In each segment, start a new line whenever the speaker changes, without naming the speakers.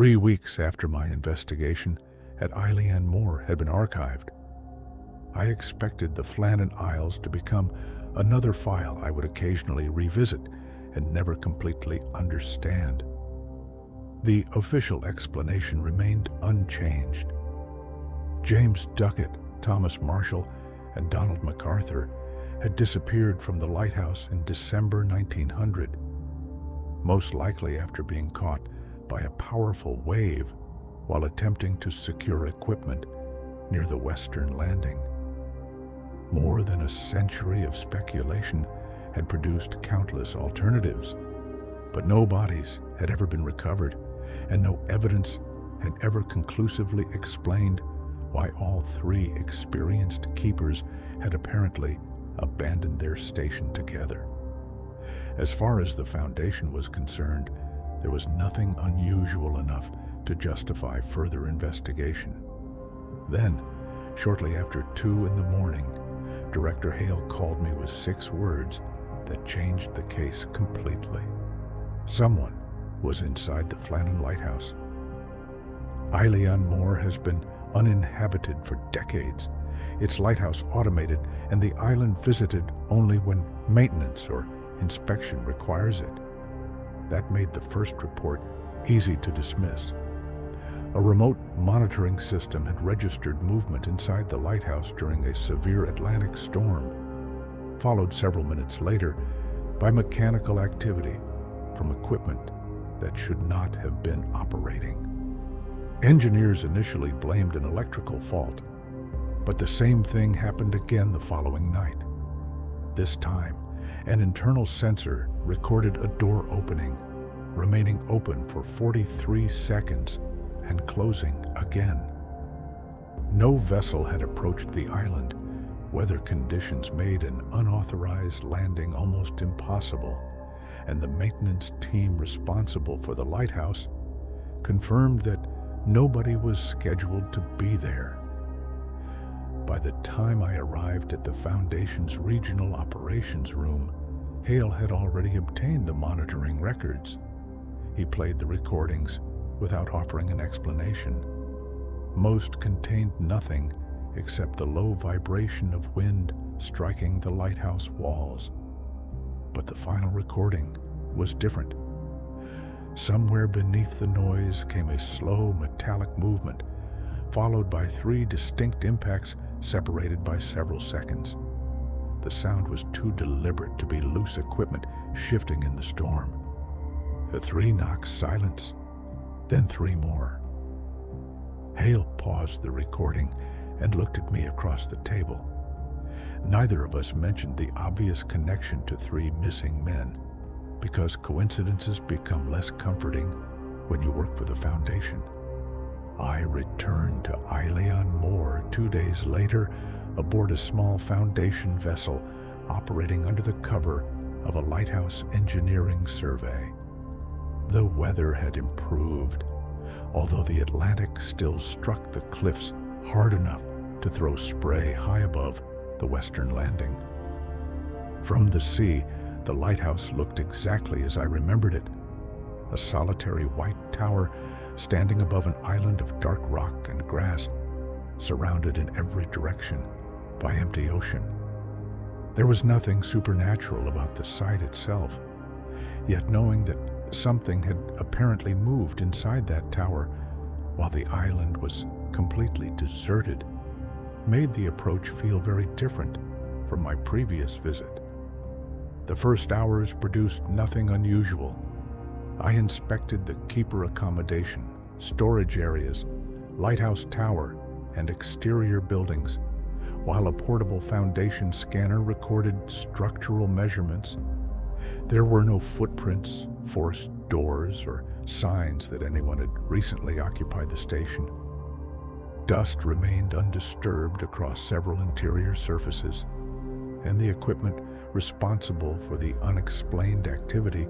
3 weeks after my investigation at Eilean Mòr had been archived, I expected the Flannan Isles to become another file I would occasionally revisit and never completely understand. The official explanation remained unchanged. James Ducat, Thomas Marshall, and Donald McArthur had disappeared from the lighthouse in December 1900, most likely after being caught by a powerful wave while attempting to secure equipment near the western landing. More than a century of speculation had produced countless alternatives, but no bodies had ever been recovered, and no evidence had ever conclusively explained why all 3 experienced keepers had apparently abandoned their station together. As far as the Foundation was concerned, there was nothing unusual enough to justify further investigation. Then, shortly after 2 in the morning, Director Hale called me with 6 words that changed the case completely. Someone was inside the Flannan Lighthouse. Eilean Mòr has been uninhabited for decades, its lighthouse automated, and the island visited only when maintenance or inspection requires it. That made the first report easy to dismiss. A remote monitoring system had registered movement inside the lighthouse during a severe Atlantic storm, followed several minutes later by mechanical activity from equipment that should not have been operating. Engineers initially blamed an electrical fault, but the same thing happened again the following night. This time, an internal sensor recorded a door opening, remaining open for 43 seconds and closing again. No vessel had approached the island. Weather conditions made an unauthorized landing almost impossible, and the maintenance team responsible for the lighthouse confirmed that nobody was scheduled to be there. By the time I arrived at the Foundation's regional operations room, Hale had already obtained the monitoring records. He played the recordings without offering an explanation. Most contained nothing except the low vibration of wind striking the lighthouse walls. But the final recording was different. Somewhere beneath the noise came a slow metallic movement, followed by 3 distinct impacts separated by several seconds. The sound was too deliberate to be loose equipment shifting in the storm. 3 knocks, silence, then 3 more. Hale paused the recording and looked at me across the table. Neither of us mentioned the obvious connection to 3 missing men, because coincidences become less comforting when you work for the Foundation. I returned to Eilean Mòr 2 days later aboard a small Foundation vessel operating under the cover of a lighthouse engineering survey. The weather had improved, although the Atlantic still struck the cliffs hard enough to throw spray high above the western landing. From the sea, the lighthouse looked exactly as I remembered it, a solitary white tower standing above an island of dark rock and grass, surrounded in every direction by empty ocean. There was nothing supernatural about the site itself, yet knowing that something had apparently moved inside that tower while the island was completely deserted made the approach feel very different from my previous visit. The first hours produced nothing unusual. I inspected the keeper accommodation, storage areas, lighthouse tower, and exterior buildings, while a portable Foundation scanner recorded structural measurements. There were no footprints, forced doors, or signs that anyone had recently occupied the station. Dust remained undisturbed across several interior surfaces, and the equipment responsible for the unexplained activity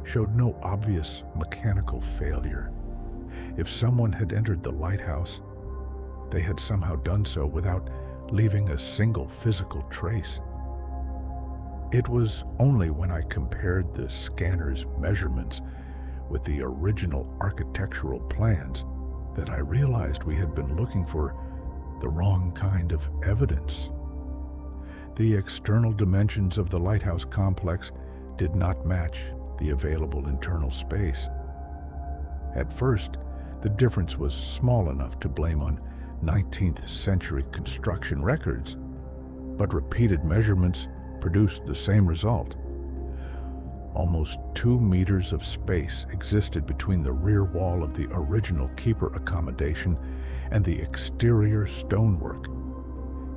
showed no obvious mechanical failure. If someone had entered the lighthouse, they had somehow done so without leaving a single physical trace. It was only when I compared the scanner's measurements with the original architectural plans that I realized we had been looking for the wrong kind of evidence. The external dimensions of the lighthouse complex did not match the available internal space. At first, the difference was small enough to blame on 19th century construction records, but repeated measurements produced the same result. Almost 2 meters of space existed between the rear wall of the original keeper accommodation and the exterior stonework.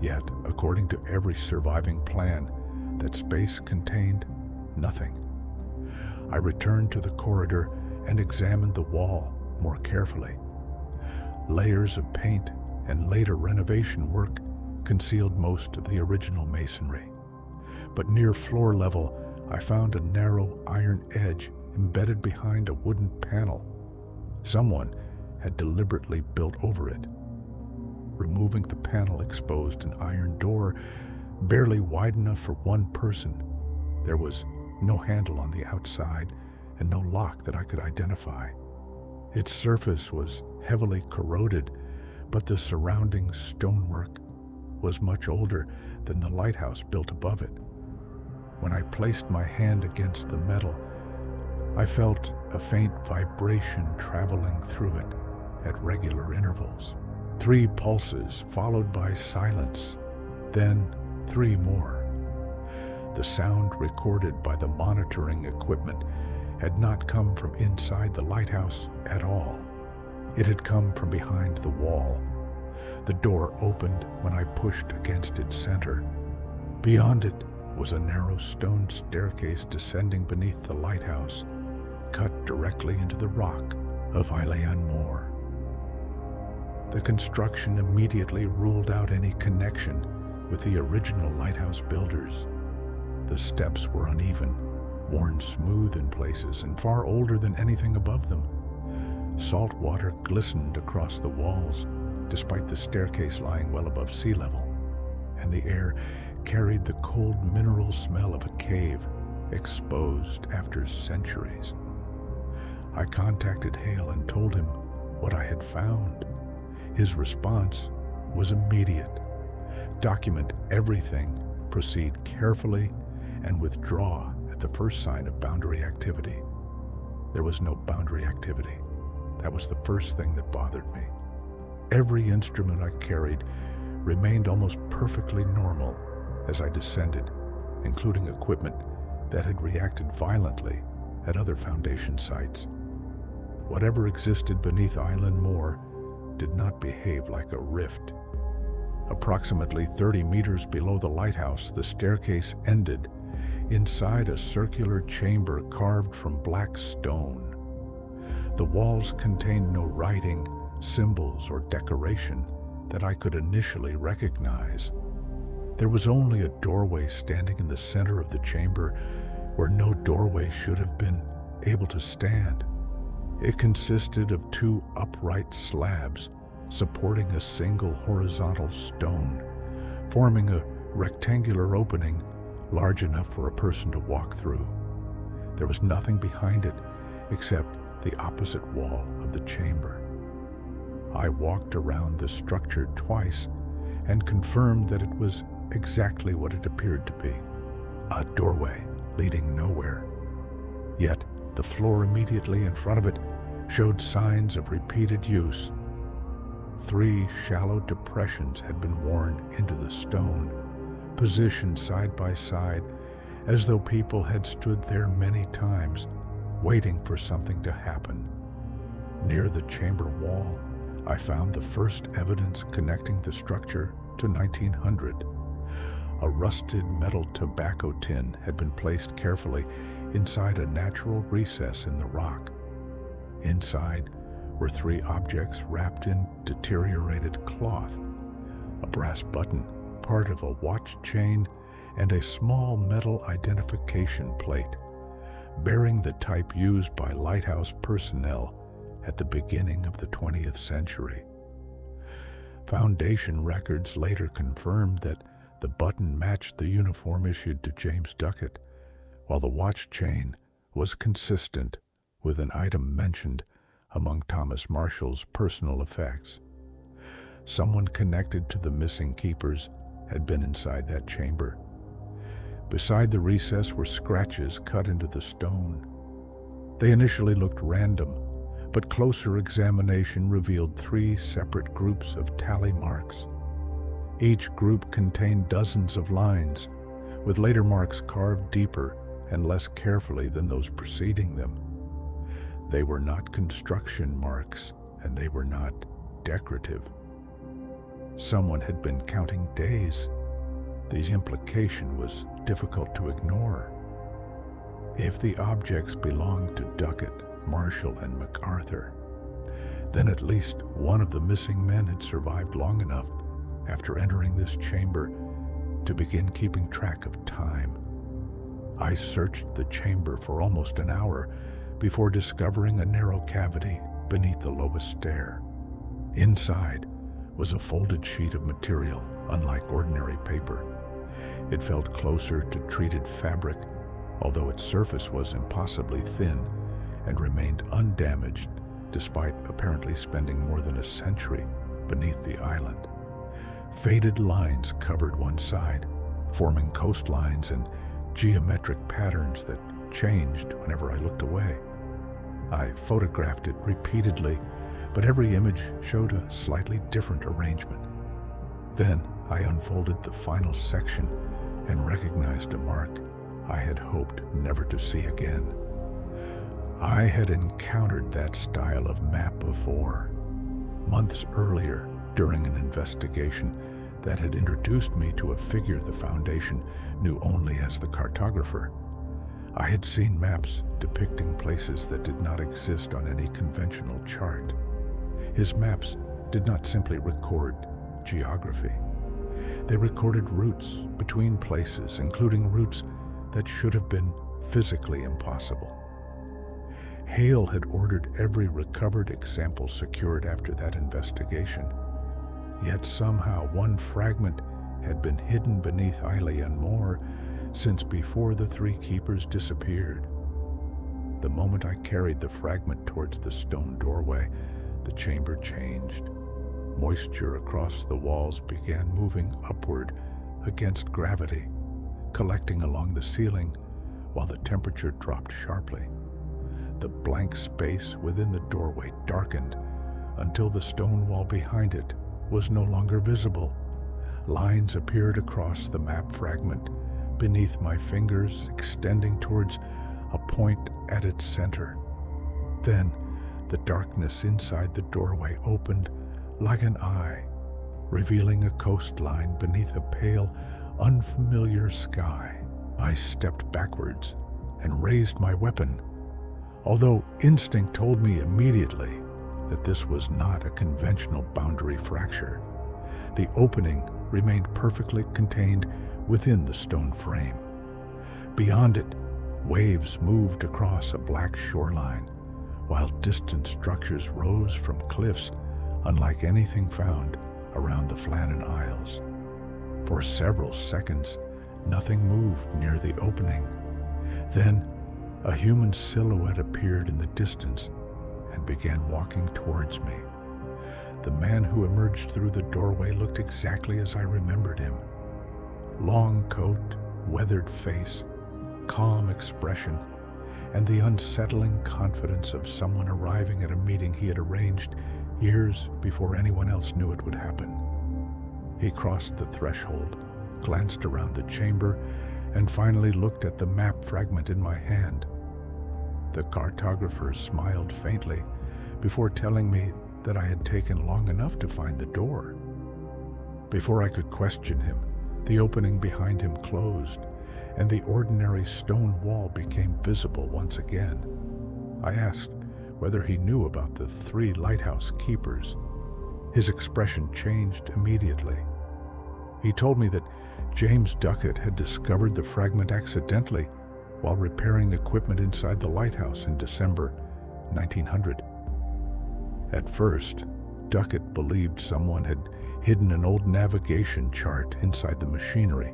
Yet, according to every surviving plan, that space contained nothing. I returned to the corridor and examined the wall more carefully. Layers of paint and later renovation work concealed most of the original masonry. But near floor level, I found a narrow iron edge embedded behind a wooden panel. Someone had deliberately built over it. Removing the panel exposed an iron door barely wide enough for one person. There was no handle on the outside and no lock that I could identify. Its surface was heavily corroded, but the surrounding stonework was much older than the lighthouse built above it. When I placed my hand against the metal, I felt a faint vibration traveling through it at regular intervals. 3 pulses followed by silence, then 3 more. The sound recorded by the monitoring equipment had not come from inside the lighthouse at all. It had come from behind the wall. The door opened when I pushed against its center. Beyond it was a narrow stone staircase descending beneath the lighthouse, cut directly into the rock of Eilean Mòr. The construction immediately ruled out any connection with the original lighthouse builders. The steps were uneven, worn smooth in places, and far older than anything above them. Salt water glistened across the walls, despite the staircase lying well above sea level, and the air carried the cold mineral smell of a cave exposed after centuries. I contacted Hale and told him what I had found. His response was immediate. Document everything, proceed carefully, and withdraw at the first sign of boundary activity. There was no boundary activity. That was the first thing that bothered me. Every instrument I carried remained almost perfectly normal as I descended, including equipment that had reacted violently at other foundation sites. Whatever existed beneath Eilean Mòr did not behave like a rift. Approximately 30 meters below the lighthouse, the staircase ended inside a circular chamber carved from black stone. The walls contained no writing, symbols, or decoration that I could initially recognize. There was only a doorway standing in the center of the chamber where no doorway should have been able to stand. It consisted of 2 upright slabs supporting a single horizontal stone, forming a rectangular opening large enough for a person to walk through. There was nothing behind it except the opposite wall of the chamber. I walked around the structure twice and confirmed that it was exactly what it appeared to be, a doorway leading nowhere. Yet the floor immediately in front of it showed signs of repeated use. 3 shallow depressions had been worn into the stone, positioned side by side, as though people had stood there many times, waiting for something to happen. Near the chamber wall, I found the first evidence connecting the structure to 1900. A rusted metal tobacco tin had been placed carefully inside a natural recess in the rock. Inside were 3 objects wrapped in deteriorated cloth: a brass button, part of a watch chain, and a small metal identification plate, bearing the type used by lighthouse personnel at the beginning of the 20th century. Foundation records later confirmed that the button matched the uniform issued to James Ducat, while the watch chain was consistent with an item mentioned among Thomas Marshall's personal effects. Someone connected to the missing keepers had been inside that chamber. Beside the recess were scratches cut into the stone. They initially looked random, but closer examination revealed 3 separate groups of tally marks. Each group contained dozens of lines, with later marks carved deeper and less carefully than those preceding them. They were not construction marks, and they were not decorative. Someone had been counting days. The implication was difficult to ignore. If the objects belonged to Ducat, Marshall, and McArthur, then at least one of the missing men had survived long enough after entering this chamber to begin keeping track of time. I searched the chamber for almost an hour before discovering a narrow cavity beneath the lowest stair. Inside was a folded sheet of material unlike ordinary paper. It felt closer to treated fabric, although its surface was impossibly thin and remained undamaged despite apparently spending more than a century beneath the island. Faded lines covered one side, forming coastlines and geometric patterns that changed whenever I looked away. I photographed it repeatedly, but every image showed a slightly different arrangement. Then I unfolded the final section and recognized a mark I had hoped never to see again. I had encountered that style of map before, months earlier during an investigation that had introduced me to a figure the Foundation knew only as the Cartographer. I had seen maps depicting places that did not exist on any conventional chart. His maps did not simply record geography. They recorded routes between places, including routes that should have been physically impossible. Hale had ordered every recovered example secured after that investigation. Yet somehow one fragment had been hidden beneath Eilean Mòr since before the 3 keepers disappeared. The moment I carried the fragment towards the stone doorway, the chamber changed. Moisture across the walls began moving upward against gravity, collecting along the ceiling while the temperature dropped sharply. The blank space within the doorway darkened until the stone wall behind it was no longer visible. Lines appeared across the map fragment beneath my fingers, extending towards a point at its center. Then the darkness inside the doorway opened like an eye, revealing a coastline beneath a pale, unfamiliar sky. I stepped backwards and raised my weapon, although instinct told me immediately that this was not a conventional boundary fracture. The opening remained perfectly contained within the stone frame. Beyond it, waves moved across a black shoreline, while distant structures rose from cliffs unlike anything found around the Flannan Isles. For several seconds, nothing moved near the opening. Then, a human silhouette appeared in the distance and began walking towards me. The man who emerged through the doorway looked exactly as I remembered him. Long coat, weathered face, calm expression, and the unsettling confidence of someone arriving at a meeting he had arranged years before anyone else knew it would happen. He crossed the threshold, glanced around the chamber, and finally looked at the map fragment in my hand. The cartographer smiled faintly before telling me that I had taken long enough to find the door. Before I could question him, the opening behind him closed, and the ordinary stone wall became visible once again. I asked whether he knew about the 3 lighthouse keepers. His expression changed immediately. He told me that James Ducat had discovered the fragment accidentally while repairing equipment inside the lighthouse in December 1900. At first, Ducat believed someone had hidden an old navigation chart inside the machinery,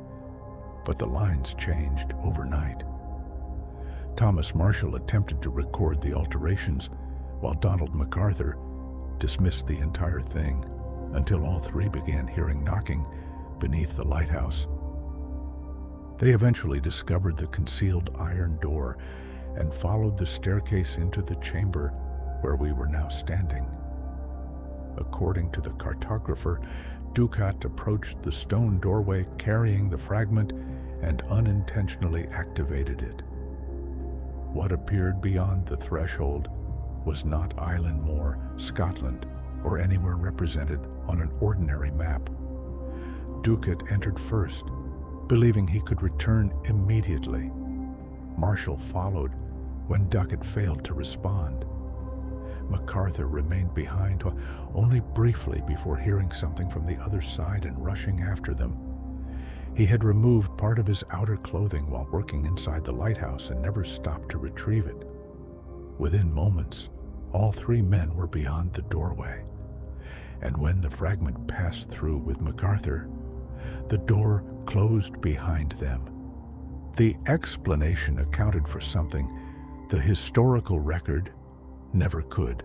but the lines changed overnight. Thomas Marshall attempted to record the alterations, while Donald McArthur dismissed the entire thing until all three began hearing knocking beneath the lighthouse. They eventually discovered the concealed iron door and followed the staircase into the chamber where we were now standing. According to the cartographer, Ducat approached the stone doorway carrying the fragment and unintentionally activated it. What appeared beyond the threshold was not Eilean Mòr, Scotland, or anywhere represented on an ordinary map. Ducat entered first, believing he could return immediately. Marshall followed when Ducat failed to respond. McArthur remained behind only briefly before hearing something from the other side and rushing after them. He had removed part of his outer clothing while working inside the lighthouse and never stopped to retrieve it. Within moments, all three men were beyond the doorway, and when the fragment passed through with McArthur, the door closed behind them. The explanation accounted for something the historical record never could.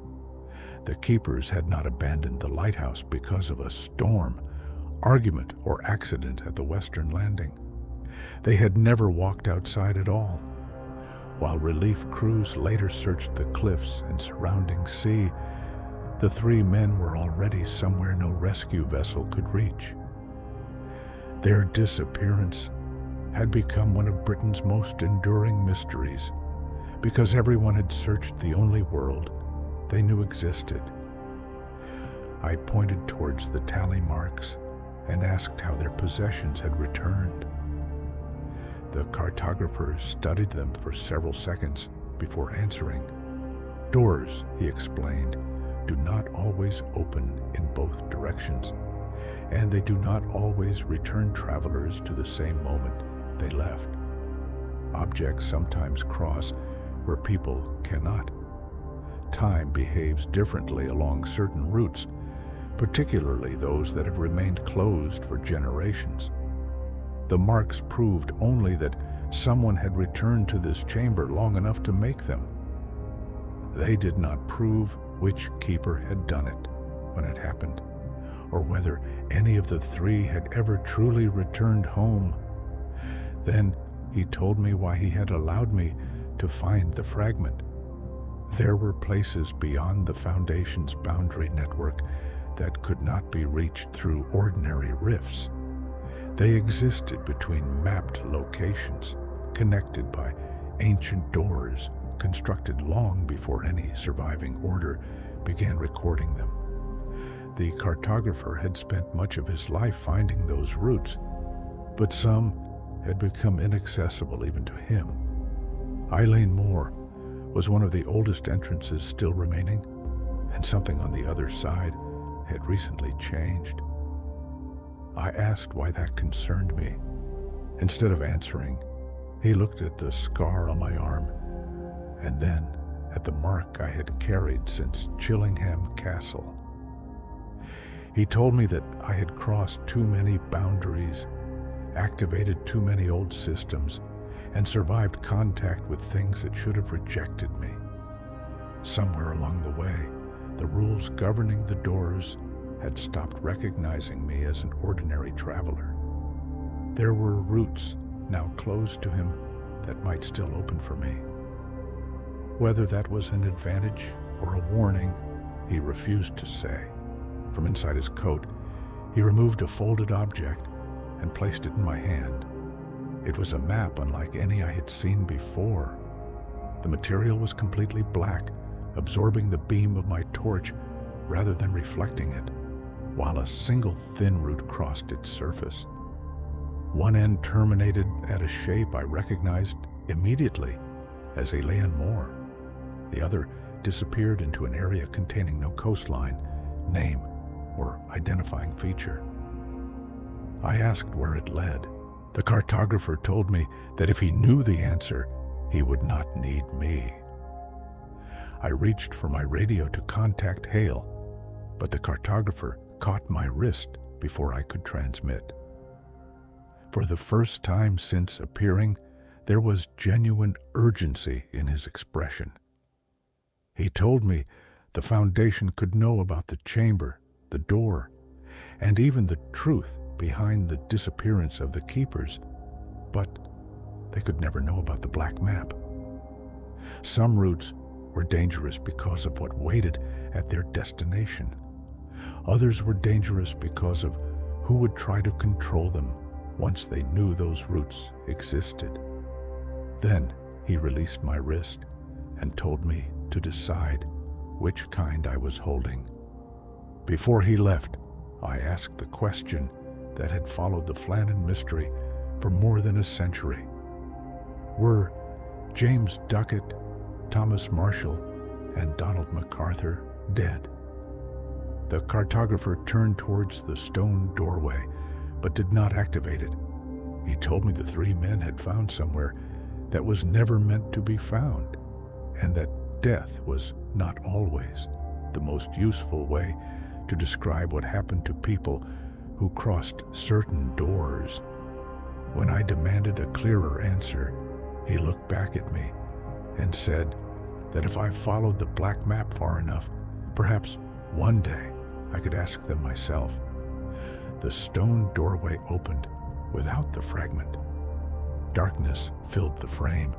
The keepers had not abandoned the lighthouse because of a storm, argument, or accident at the western landing. They had never walked outside at all. While relief crews later searched the cliffs and surrounding sea, the three men were already somewhere no rescue vessel could reach. Their disappearance had become one of Britain's most enduring mysteries, because everyone had searched the only world they knew existed. I pointed towards the tally marks and asked how their possessions had returned. The cartographer studied them for several seconds before answering. Doors, he explained, do not always open in both directions, and they do not always return travelers to the same moment they left. Objects sometimes cross where people cannot. Time behaves differently along certain routes, particularly those that have remained closed for generations. The marks proved only that someone had returned to this chamber long enough to make them. They did not prove which keeper had done it when it happened, or whether any of the three had ever truly returned home. Then he told me why he had allowed me to find the fragment. There were places beyond the Foundation's boundary network that could not be reached through ordinary rifts. They existed between mapped locations, connected by ancient doors constructed long before any surviving order began recording them. The cartographer had spent much of his life finding those routes, but some had become inaccessible even to him. Eilean Mòr was one of the oldest entrances still remaining, and something on the other side had recently changed. I asked why that concerned me. Instead of answering, he looked at the scar on my arm, and then at the mark I had carried since Chillingham Castle. He told me that I had crossed too many boundaries, activated too many old systems, and survived contact with things that should have rejected me. Somewhere along the way, the rules governing the doors had stopped recognizing me as an ordinary traveler. There were routes now closed to him that might still open for me. Whether that was an advantage or a warning, he refused to say. From inside his coat, he removed a folded object and placed it in my hand. It was a map unlike any I had seen before. The material was completely black, absorbing the beam of my torch rather than reflecting it, while a single thin route crossed its surface. One end terminated at a shape I recognized immediately as Eilean Mòr. The other disappeared into an area containing no coastline, name, or identifying feature. I asked where it led. The cartographer told me that if he knew the answer, he would not need me. I reached for my radio to contact Hale, but the cartographer caught my wrist before I could transmit. For the first time since appearing, There was genuine urgency in his expression. He told me the Foundation could know about the chamber, the door, and even the truth behind the disappearance of the keepers, but they could never know about the black map. Some routes were dangerous because of what waited at their destination. Others were dangerous because of who would try to control them once they knew those routes existed. Then he released my wrist and told me to decide which kind I was holding. Before he left, I asked the question that had followed the Flannan mystery for more than a century. Were James Ducat, Thomas Marshall, and Donald McArthur dead? The cartographer turned towards the stone doorway, but did not activate it. He told me the three men had found somewhere that was never meant to be found, and that death was not always the most useful way to describe what happened to people who crossed certain doors. When I demanded a clearer answer, he looked back at me and said that if I followed the black map far enough, perhaps one day I could ask them myself. The stone doorway opened without the fragment. Darkness filled the frame,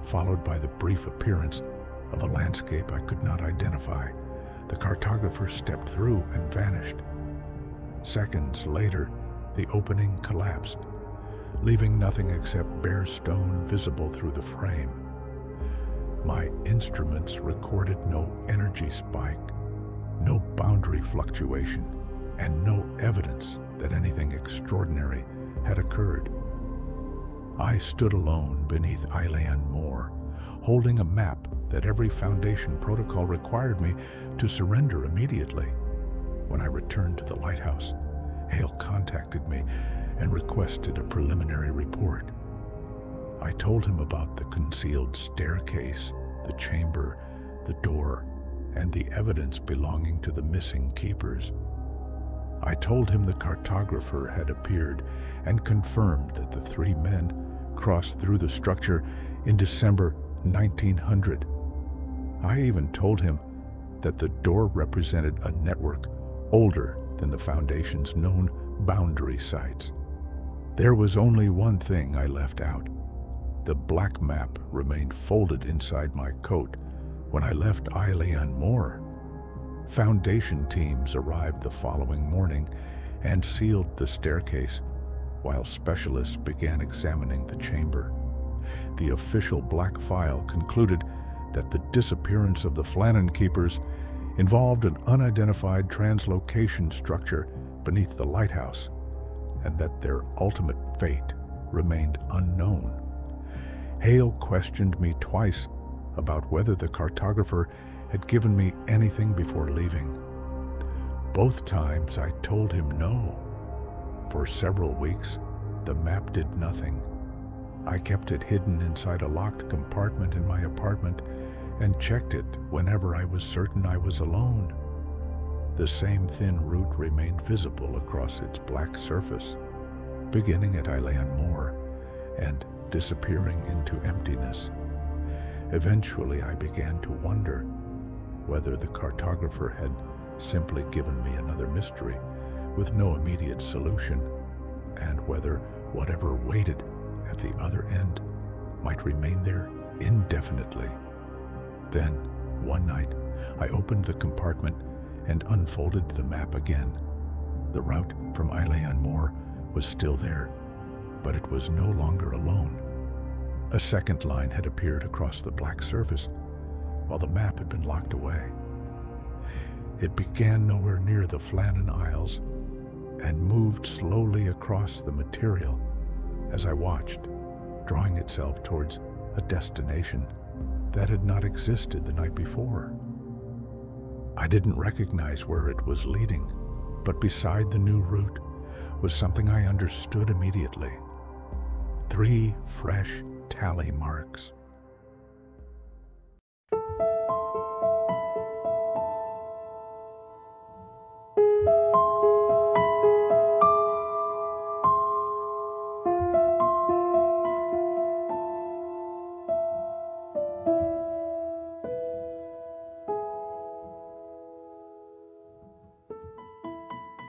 followed by the brief appearance of a landscape I could not identify. The cartographer stepped through and vanished. Seconds later, the opening collapsed, leaving nothing except bare stone visible through the frame. My instruments recorded no energy spike, no boundary fluctuation, and no evidence that anything extraordinary had occurred. I stood alone beneath Eilean Mòr, holding a map that every Foundation protocol required me to surrender immediately. When I returned to the lighthouse, Hale contacted me and requested a preliminary report. I told him about the concealed staircase, the chamber, the door, and the evidence belonging to the missing keepers. I told him the cartographer had appeared and confirmed that the three men crossed through the structure in December 1900. I even told him that the door represented a network older than the Foundation's known boundary sites. There was only one thing I left out. The black map remained folded inside my coat when I left Eilean Mòr. Foundation teams arrived the following morning and sealed the staircase, while specialists began examining the chamber. The official black file concluded that the disappearance of the Flannan keepers involved an unidentified translocation structure beneath the lighthouse, and that their ultimate fate remained unknown. Hale questioned me twice about whether the cartographer had given me anything before leaving. Both times I told him no. For several weeks, the map did nothing. I kept it hidden inside a locked compartment in my apartment and checked it whenever I was certain I was alone. The same thin route remained visible across its black surface, beginning at Eilean Mòr and disappearing into emptiness. Eventually, I began to wonder whether the cartographer had simply given me another mystery with no immediate solution, and whether whatever waited at the other end might remain there indefinitely. Then, one night, I opened the compartment and unfolded the map again. The route from Eilean Mòr was still there, but it was no longer alone. A second line had appeared across the black surface, while the map had been locked away. It began nowhere near the Flannan Isles and moved slowly across the material as I watched, drawing itself towards a destination that had not existed the night before. I didn't recognize where it was leading, but beside the new route was something I understood immediately. 3 fresh tally marks.